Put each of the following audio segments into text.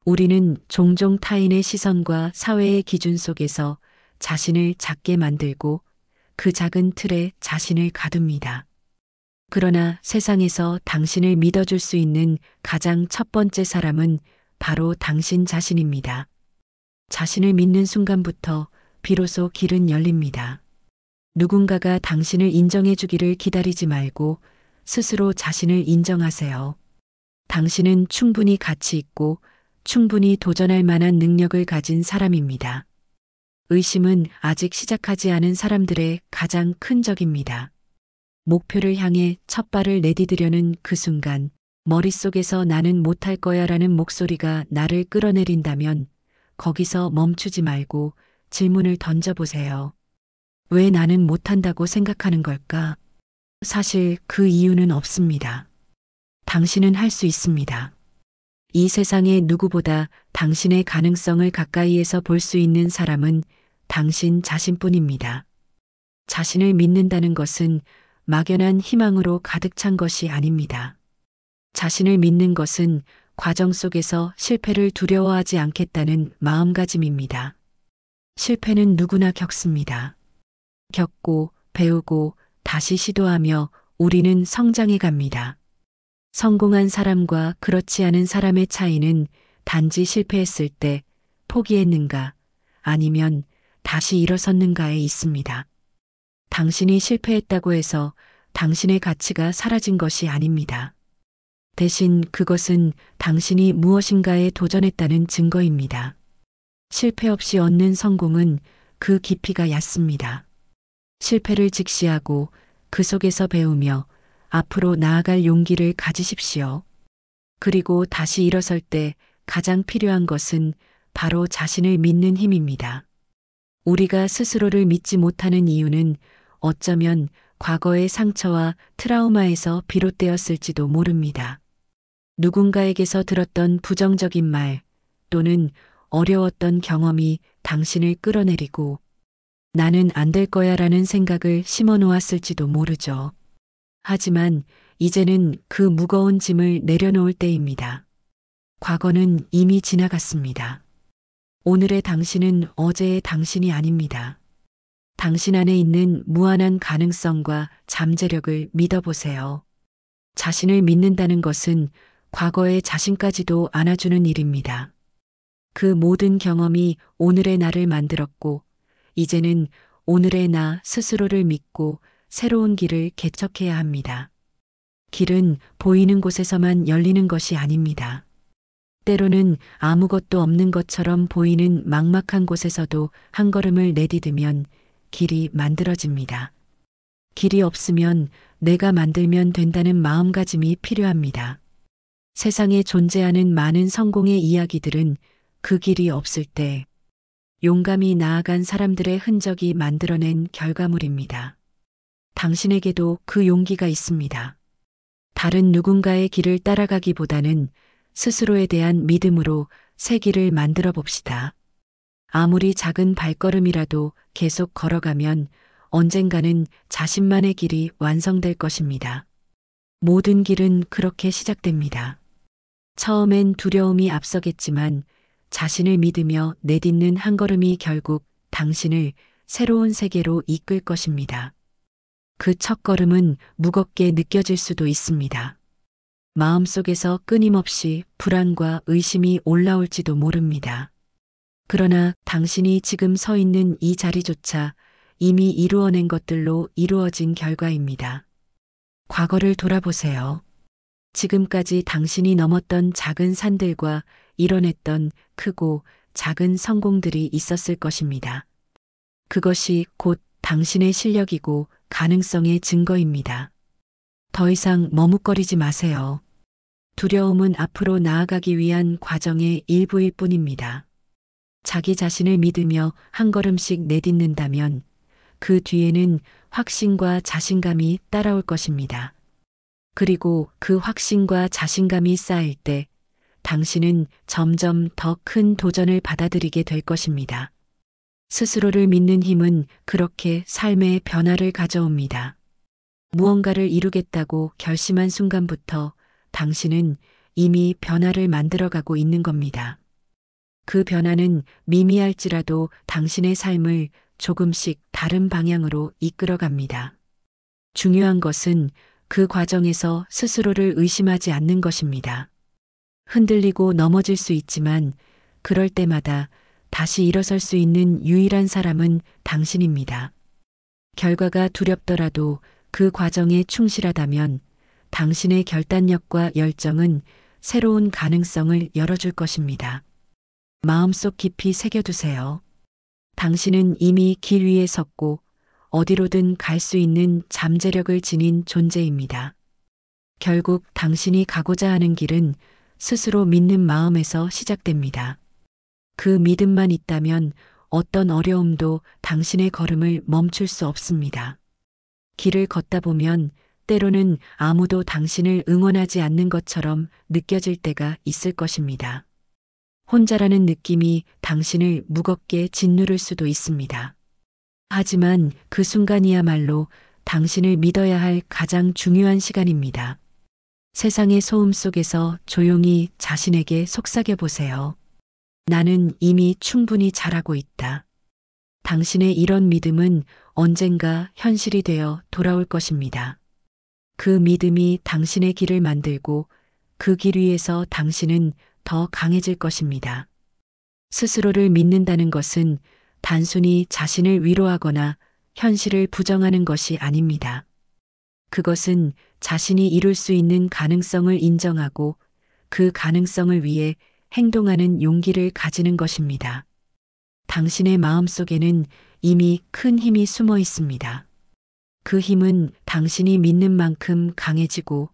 우리는 종종 타인의 시선과 사회의 기준 속에서 자신을 작게 만들고 그 작은 틀에 자신을 가둡니다. 그러나 세상에서 당신을 믿어줄 수 있는 가장 첫 번째 사람은 바로 당신 자신입니다. 자신을 믿는 순간부터 비로소 길은 열립니다. 누군가가 당신을 인정해 주기를 기다리지 말고 스스로 자신을 인정하세요. 당신은 충분히 가치 있고 충분히 도전할 만한 능력을 가진 사람입니다. 의심은 아직 시작하지 않은 사람들의 가장 큰 적입니다. 목표를 향해 첫 발을 내디디려는 그 순간 머릿속에서 나는 못할 거야 라는 목소리가 나를 끌어내린다면 거기서 멈추지 말고 질문을 던져보세요. 왜 나는 못한다고 생각하는 걸까? 사실 그 이유는 없습니다. 당신은 할 수 있습니다. 이 세상의 누구보다 당신의 가능성을 가까이에서 볼 수 있는 사람은 당신 자신뿐입니다. 자신을 믿는다는 것은 막연한 희망으로 가득 찬 것이 아닙니다. 자신을 믿는 것은 과정 속에서 실패를 두려워하지 않겠다는 마음가짐입니다. 실패는 누구나 겪습니다. 겪고 배우고 다시 시도하며 우리는 성장해 갑니다. 성공한 사람과 그렇지 않은 사람의 차이는 단지 실패했을 때 포기했는가 아니면 다시 일어섰는가에 있습니다. 당신이 실패했다고 해서 당신의 가치가 사라진 것이 아닙니다. 대신 그것은 당신이 무엇인가에 도전했다는 증거입니다. 실패 없이 얻는 성공은 그 깊이가 얕습니다. 실패를 직시하고 그 속에서 배우며 앞으로 나아갈 용기를 가지십시오. 그리고 다시 일어설 때 가장 필요한 것은 바로 자신을 믿는 힘입니다. 우리가 스스로를 믿지 못하는 이유는 어쩌면 과거의 상처와 트라우마에서 비롯되었을지도 모릅니다. 누군가에게서 들었던 부정적인 말 또는 어려웠던 경험이 당신을 끌어내리고 나는 안 될 거야 라는 생각을 심어 놓았을지도 모르죠. 하지만 이제는 그 무거운 짐을 내려놓을 때입니다. 과거는 이미 지나갔습니다. 오늘의 당신은 어제의 당신이 아닙니다. 당신 안에 있는 무한한 가능성과 잠재력을 믿어보세요. 자신을 믿는다는 것은 과거의 자신까지도 안아주는 일입니다. 그 모든 경험이 오늘의 나를 만들었고 이제는 오늘의 나 스스로를 믿고 새로운 길을 개척해야 합니다. 길은 보이는 곳에서만 열리는 것이 아닙니다. 때로는 아무것도 없는 것처럼 보이는 막막한 곳에서도 한 걸음을 내디디면 길이 만들어집니다. 길이 없으면 내가 만들면 된다는 마음가짐이 필요합니다. 세상에 존재하는 많은 성공의 이야기들은 그 길이 없을 때 용감히 나아간 사람들의 흔적이 만들어낸 결과물입니다. 당신에게도 그 용기가 있습니다. 다른 누군가의 길을 따라가기보다는 스스로에 대한 믿음으로 새 길을 만들어 봅시다. 아무리 작은 발걸음이라도 계속 걸어가면 언젠가는 자신만의 길이 완성될 것입니다. 모든 길은 그렇게 시작됩니다. 처음엔 두려움이 앞서겠지만 자신을 믿으며 내딛는 한 걸음이 결국 당신을 새로운 세계로 이끌 것입니다. 그 첫 걸음은 무겁게 느껴질 수도 있습니다. 마음속에서 끊임없이 불안과 의심이 올라올지도 모릅니다. 그러나 당신이 지금 서 있는 이 자리조차 이미 이루어낸 것들로 이루어진 결과입니다. 과거를 돌아보세요. 지금까지 당신이 넘었던 작은 산들과 이뤄냈던 크고 작은 성공들이 있었을 것입니다. 그것이 곧 당신의 실력이고 가능성의 증거입니다. 더 이상 머뭇거리지 마세요. 두려움은 앞으로 나아가기 위한 과정의 일부일 뿐입니다. 자기 자신을 믿으며 한 걸음씩 내딛는다면 그 뒤에는 확신과 자신감이 따라올 것입니다. 그리고 그 확신과 자신감이 쌓일 때 당신은 점점 더 큰 도전을 받아들이게 될 것입니다. 스스로를 믿는 힘은 그렇게 삶의 변화를 가져옵니다. 무언가를 이루겠다고 결심한 순간부터 당신은 이미 변화를 만들어가고 있는 겁니다. 그 변화는 미미할지라도 당신의 삶을 조금씩 다른 방향으로 이끌어갑니다. 중요한 것은 그 과정에서 스스로를 의심하지 않는 것입니다. 흔들리고 넘어질 수 있지만 그럴 때마다 다시 일어설 수 있는 유일한 사람은 당신입니다. 결과가 두렵더라도 그 과정에 충실하다면 당신의 결단력과 열정은 새로운 가능성을 열어줄 것입니다. 마음속 깊이 새겨두세요. 당신은 이미 길 위에 섰고 어디로든 갈 수 있는 잠재력을 지닌 존재입니다. 결국 당신이 가고자 하는 길은 스스로 믿는 마음에서 시작됩니다. 그 믿음만 있다면 어떤 어려움도 당신의 걸음을 멈출 수 없습니다. 길을 걷다 보면 때로는 아무도 당신을 응원하지 않는 것처럼 느껴질 때가 있을 것입니다. 혼자라는 느낌이 당신을 무겁게 짓누를 수도 있습니다. 하지만 그 순간이야말로 당신을 믿어야 할 가장 중요한 시간입니다. 세상의 소음 속에서 조용히 자신에게 속삭여 보세요. 나는 이미 충분히 잘하고 있다. 당신의 이런 믿음은 언젠가 현실이 되어 돌아올 것입니다. 그 믿음이 당신의 길을 만들고 그 길 위에서 당신은 더 강해질 것입니다. 스스로를 믿는다는 것은 단순히 자신을 위로하거나 현실을 부정하는 것이 아닙니다. 그것은 자신이 이룰 수 있는 가능성을 인정하고 그 가능성을 위해 행동하는 용기를 가지는 것입니다. 당신의 마음 속에는 이미 큰 힘이 숨어 있습니다. 그 힘은 당신이 믿는 만큼 강해지고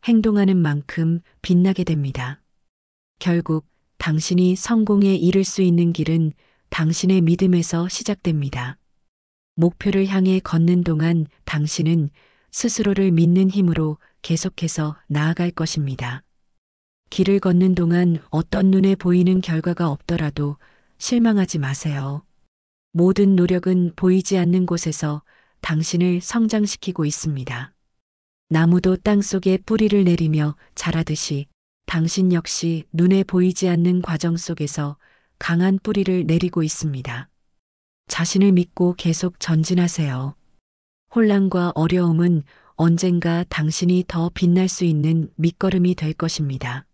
행동하는 만큼 빛나게 됩니다. 결국 당신이 성공에 이를 수 있는 길은 당신의 믿음에서 시작됩니다. 목표를 향해 걷는 동안 당신은 스스로를 믿는 힘으로 계속해서 나아갈 것입니다. 길을 걷는 동안 어떤 눈에 보이는 결과가 없더라도 실망하지 마세요. 모든 노력은 보이지 않는 곳에서 당신을 성장시키고 있습니다. 나무도 땅속에 뿌리를 내리며 자라듯이 당신 역시 눈에 보이지 않는 과정 속에서 강한 뿌리를 내리고 있습니다. 자신을 믿고 계속 전진하세요. 혼란과 어려움은 언젠가 당신이 더 빛날 수 있는 밑거름이 될 것입니다.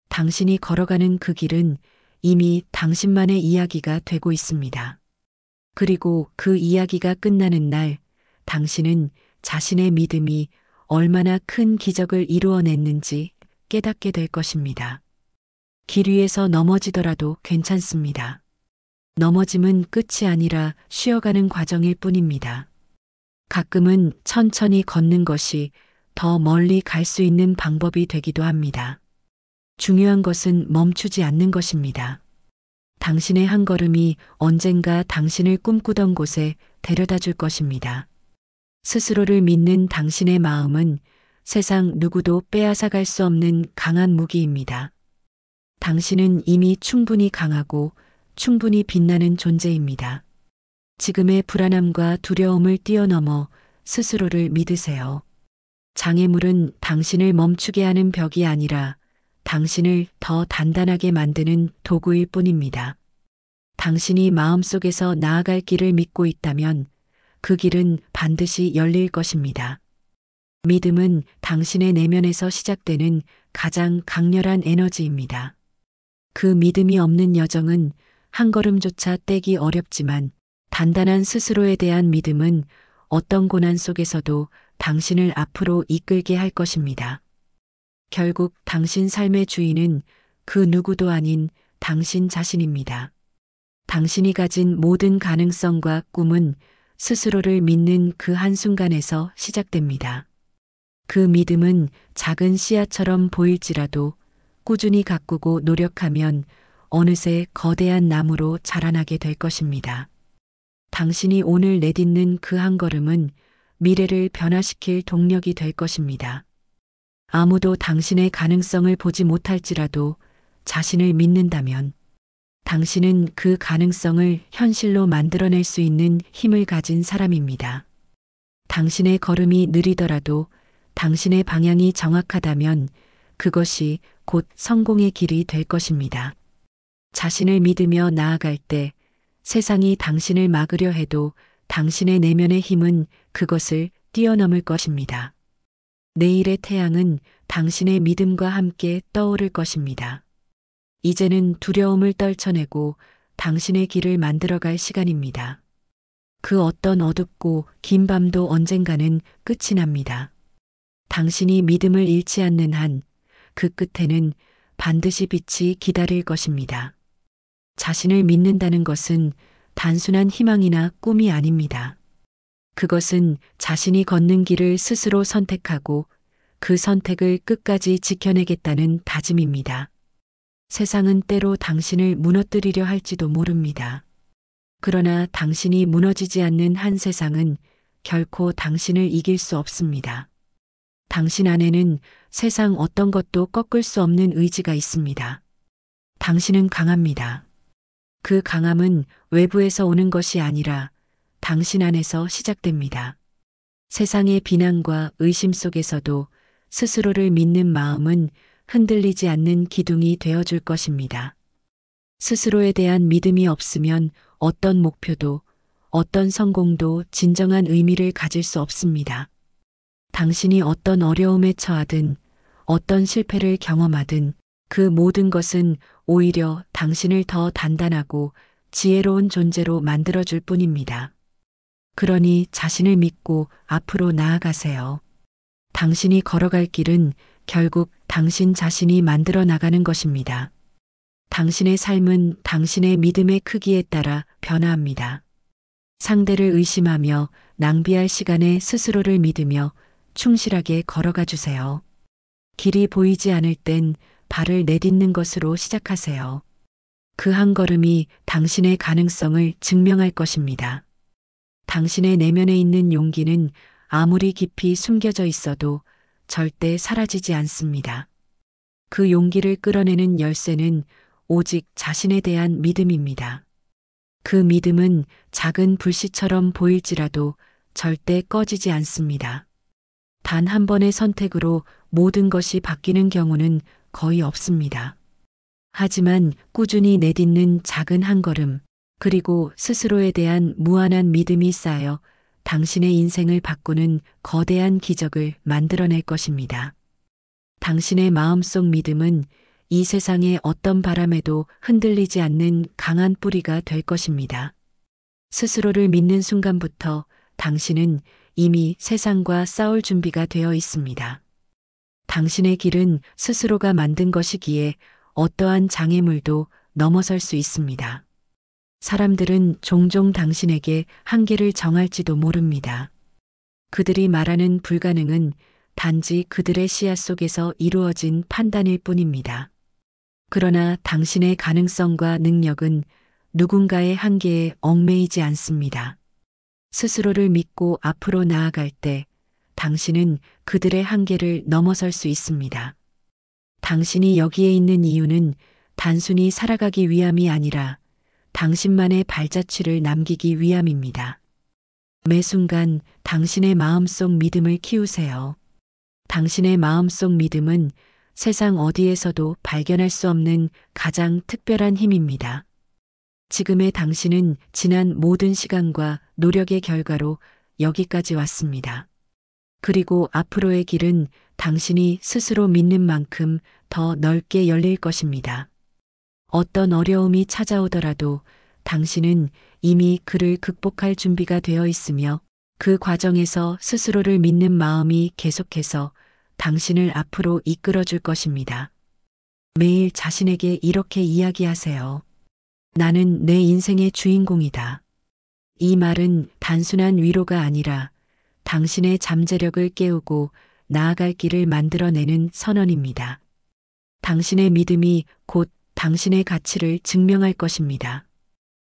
당신이 걸어가는 그 길은 이미 당신만의 이야기가 되고 있습니다. 그리고 그 이야기가 끝나는 날, 당신은 자신의 믿음이 얼마나 큰 기적을 이루어냈는지 깨닫게 될 것입니다. 길 위에서 넘어지더라도 괜찮습니다. 넘어짐은 끝이 아니라 쉬어가는 과정일 뿐입니다. 가끔은 천천히 걷는 것이 더 멀리 갈 수 있는 방법이 되기도 합니다. 중요한 것은 멈추지 않는 것입니다. 당신의 한 걸음이 언젠가 당신을 꿈꾸던 곳에 데려다 줄 것입니다. 스스로를 믿는 당신의 마음은 세상 누구도 빼앗아갈 수 없는 강한 무기입니다. 당신은 이미 충분히 강하고 충분히 빛나는 존재입니다. 지금의 불안함과 두려움을 뛰어넘어 스스로를 믿으세요. 장애물은 당신을 멈추게 하는 벽이 아니라 당신을 더 단단하게 만드는 도구일 뿐입니다. 당신이 마음속에서 나아갈 길을 믿고 있다면 그 길은 반드시 열릴 것입니다. 믿음은 당신의 내면에서 시작되는 가장 강렬한 에너지입니다. 그 믿음이 없는 여정은 한 걸음조차 떼기 어렵지만 단단한 스스로에 대한 믿음은 어떤 고난 속에서도 당신을 앞으로 이끌게 할 것입니다. 결국 당신 삶의 주인은 그 누구도 아닌 당신 자신입니다. 당신이 가진 모든 가능성과 꿈은 스스로를 믿는 그 한순간에서 시작됩니다. 그 믿음은 작은 씨앗처럼 보일지라도 꾸준히 가꾸고 노력하면 어느새 거대한 나무로 자라나게 될 것입니다. 당신이 오늘 내딛는 그 한 걸음은 미래를 변화시킬 동력이 될 것입니다. 아무도 당신의 가능성을 보지 못할지라도 자신을 믿는다면 당신은 그 가능성을 현실로 만들어낼 수 있는 힘을 가진 사람입니다. 당신의 걸음이 느리더라도 당신의 방향이 정확하다면 그것이 곧 성공의 길이 될 것입니다. 자신을 믿으며 나아갈 때 세상이 당신을 막으려 해도 당신의 내면의 힘은 그것을 뛰어넘을 것입니다. 내일의 태양은 당신의 믿음과 함께 떠오를 것입니다. 이제는 두려움을 떨쳐내고 당신의 길을 만들어갈 시간입니다. 그 어떤 어둡고 긴 밤도 언젠가는 끝이 납니다. 당신이 믿음을 잃지 않는 한 그 끝에는 반드시 빛이 기다릴 것입니다. 자신을 믿는다는 것은 단순한 희망이나 꿈이 아닙니다. 그것은 자신이 걷는 길을 스스로 선택하고 그 선택을 끝까지 지켜내겠다는 다짐입니다. 세상은 때로 당신을 무너뜨리려 할지도 모릅니다. 그러나 당신이 무너지지 않는 한 세상은 결코 당신을 이길 수 없습니다. 당신 안에는 세상 어떤 것도 꺾을 수 없는 의지가 있습니다. 당신은 강합니다. 그 강함은 외부에서 오는 것이 아니라 당신 안에서 시작됩니다. 세상의 비난과 의심 속에서도 스스로를 믿는 마음은 흔들리지 않는 기둥이 되어줄 것입니다. 스스로에 대한 믿음이 없으면 어떤 목표도 어떤 성공도 진정한 의미를 가질 수 없습니다. 당신이 어떤 어려움에 처하든 어떤 실패를 경험하든 그 모든 것은 오히려 당신을 더 단단하고 지혜로운 존재로 만들어줄 뿐입니다. 그러니 자신을 믿고 앞으로 나아가세요. 당신이 걸어갈 길은 결국 당신 자신이 만들어 나가는 것입니다. 당신의 삶은 당신의 믿음의 크기에 따라 변화합니다. 상대를 의심하며 낭비할 시간에 스스로를 믿으며 충실하게 걸어가 주세요. 길이 보이지 않을 땐 발을 내딛는 것으로 시작하세요. 그 한 걸음이 당신의 가능성을 증명할 것입니다. 당신의 내면에 있는 용기는 아무리 깊이 숨겨져 있어도 절대 사라지지 않습니다. 그 용기를 끌어내는 열쇠는 오직 자신에 대한 믿음입니다. 그 믿음은 작은 불씨처럼 보일지라도 절대 꺼지지 않습니다. 단 한 번의 선택으로 모든 것이 바뀌는 경우는 거의 없습니다. 하지만 꾸준히 내딛는 작은 한 걸음, 그리고 스스로에 대한 무한한 믿음이 쌓여 당신의 인생을 바꾸는 거대한 기적을 만들어낼 것입니다. 당신의 마음속 믿음은 이 세상의 어떤 바람에도 흔들리지 않는 강한 뿌리가 될 것입니다. 스스로를 믿는 순간부터 당신은 이미 세상과 싸울 준비가 되어 있습니다. 당신의 길은 스스로가 만든 것이기에 어떠한 장애물도 넘어설 수 있습니다. 사람들은 종종 당신에게 한계를 정할지도 모릅니다. 그들이 말하는 불가능은 단지 그들의 시야 속에서 이루어진 판단일 뿐입니다. 그러나 당신의 가능성과 능력은 누군가의 한계에 얽매이지 않습니다. 스스로를 믿고 앞으로 나아갈 때 당신은 그들의 한계를 넘어설 수 있습니다. 당신이 여기에 있는 이유는 단순히 살아가기 위함이 아니라 당신만의 발자취를 남기기 위함입니다. 매 순간 당신의 마음속 믿음을 키우세요. 당신의 마음속 믿음은 세상 어디에서도 발견할 수 없는 가장 특별한 힘입니다. 지금의 당신은 지난 모든 시간과 노력의 결과로 여기까지 왔습니다. 그리고 앞으로의 길은 당신이 스스로 믿는 만큼 더 넓게 열릴 것입니다. 어떤 어려움이 찾아오더라도 당신은 이미 그를 극복할 준비가 되어 있으며 그 과정에서 스스로를 믿는 마음이 계속해서 당신을 앞으로 이끌어 줄 것입니다. 매일 자신에게 이렇게 이야기하세요. 나는 내 인생의 주인공이다. 이 말은 단순한 위로가 아니라 당신의 잠재력을 깨우고 나아갈 길을 만들어내는 선언입니다. 당신의 믿음이 곧 당신의 가치를 증명할 것입니다.